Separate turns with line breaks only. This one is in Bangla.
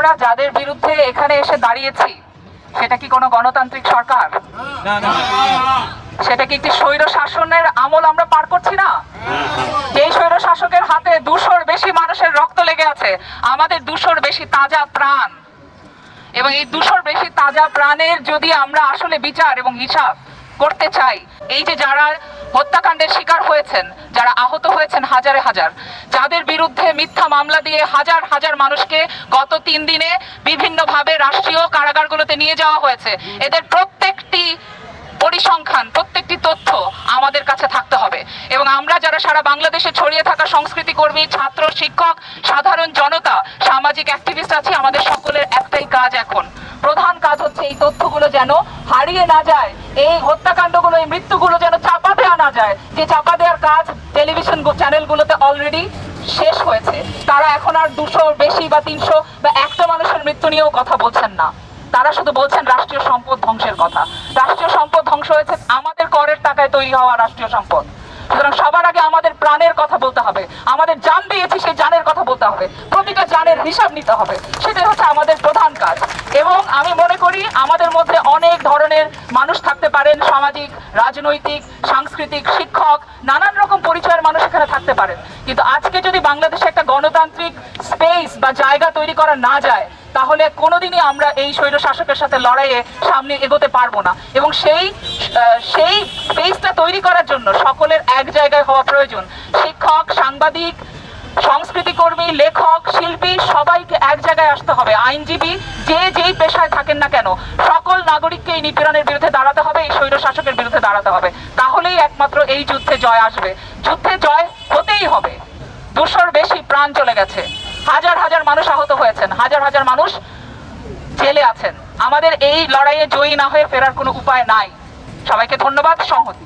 আমরা যাদের বিরুদ্ধে এখানে এসে দাঁড়িয়েছি সেটা কি কোনো গণতান্ত্রিক সরকার? সেটা কি একটি স্বৈর শাসনের আমল আমরা পার করছি না? এই স্বৈর শাসকের হাতে 200-র বেশি মানুষের রক্ত লেগে আছে, আমাদের 200-র বেশি তাজা প্রাণ। এবং এই 200-র বেশি তাজা প্রাণের যদি আমরা আসলে বিচার এবং হিসাব করতে চাই, এই যে যারা হত্যাকাণ্ডের শিকার হয়েছেন, যারা আহত হয়েছেন হাজারে হাজার, যাদের বিরুদ্ধে মিথ্যা মামলা দিয়ে হাজার হাজার মানুষকে গত 3 দিনে বিভিন্নভাবে রাষ্ট্রীয় কারাগারগুলোতে নিয়ে যাওয়া হয়েছে, এদের প্রত্যেকটি পরিসংখ্যান, প্রত্যেকটি তথ্য আমাদের কাছে থাকতে হবে। এবং আমরা যারা সারা বাংলাদেশে ছড়িয়ে থাকা সংস্কৃতি কর্মী, ছাত্র, শিক্ষক, সাধারণ জনতা, সামাজিক অ্যাক্টিভিস্ট আছি, আমাদের সকলের একটাই কাজ, এখন প্রধান কাজ হচ্ছে এই তথ্যগুলো যেন হারিয়ে না যায়, এই হত্যাকাণ্ডগুলো, এই মৃত্যুগুলো যেন চাপা দেওয়া না যায়। যে চাপা দেওয়ার কাজ টেলিভিশন চ্যানেলগুলোতে অলরেডি শেষ হয়েছে। তারা এখন আর 200 বেশি বা 300 বা একটা মানুষের মৃত্যু নিয়েও কথা বলছেন না, তারা শুধু বলছেন রাষ্ট্রীয় সম্পদ ধ্বংসের কথা। রাষ্ট্রীয় সম্পদ ধ্বংস হয়েছে আমাদের করের টাকায় তৈরি হওয়া রাষ্ট্রীয় সম্পদ। সুতরাং সবার আগে আমাদের প্রাণের কথা বলতে হবে, আমাদের জান দিয়েছি সেই জানের কথা বলতে হবে, প্রতিটা জানের হিসাব নিতে হবে, সেটাই হচ্ছে আমাদের প্রধান কাজ। এবং আমি মনে করি আমাদের মধ্যে অনেক ধরনের মানুষ থাকতে পারেন, সামাজিক, রাজনৈতিক, সাংস্কৃতিক, শিক্ষক, নানান রকম পরিচয়ের মানুষ এখানে থাকতে পারেন, কিন্তু আজকে যদি বাংলাদেশে একটা গণতান্ত্রিক স্পেস বা জায়গা তৈরি করা না যায়, তাহলে কোনোদিনই আমরা এই স্বৈর শাসকের সাথে লড়াইয়ে সামনে এগোতে পারবো না। এবং সেই স্পেসটা তৈরি করার জন্য সকলের এক জায়গায় হওয়া প্রয়োজন। শিক্ষক, সাংবাদিক, সংস্কৃতি কর্মী, লেখক, শিল্পী, সবাইকে এক জায়গায় আসতে হবে। আইনজীবী, যে যেই পেশায় থাকেন না কেন, সকল নাগরিককে এই নিপীড়নের বিরুদ্ধে দাঁড়াতে হবে, এই স্বৈর শাসকের বিরুদ্ধে দাঁড়াতে হবে। তাহলেই একমাত্র এই যুদ্ধে জয় আসবে। যুদ্ধে জয় হতেই হবে। 200-র বেশি প্রাণ চলে গেছে, হাজার হাজার মানুষ আহত হয়েছেন, হাজার হাজার মানুষ জেলে আছেন। আমাদের এই লড়াইয়ে জয়ী না হয়ে ফেরার কোনো উপায় নাই। সবাইকে ধন্যবাদ, সংহতি।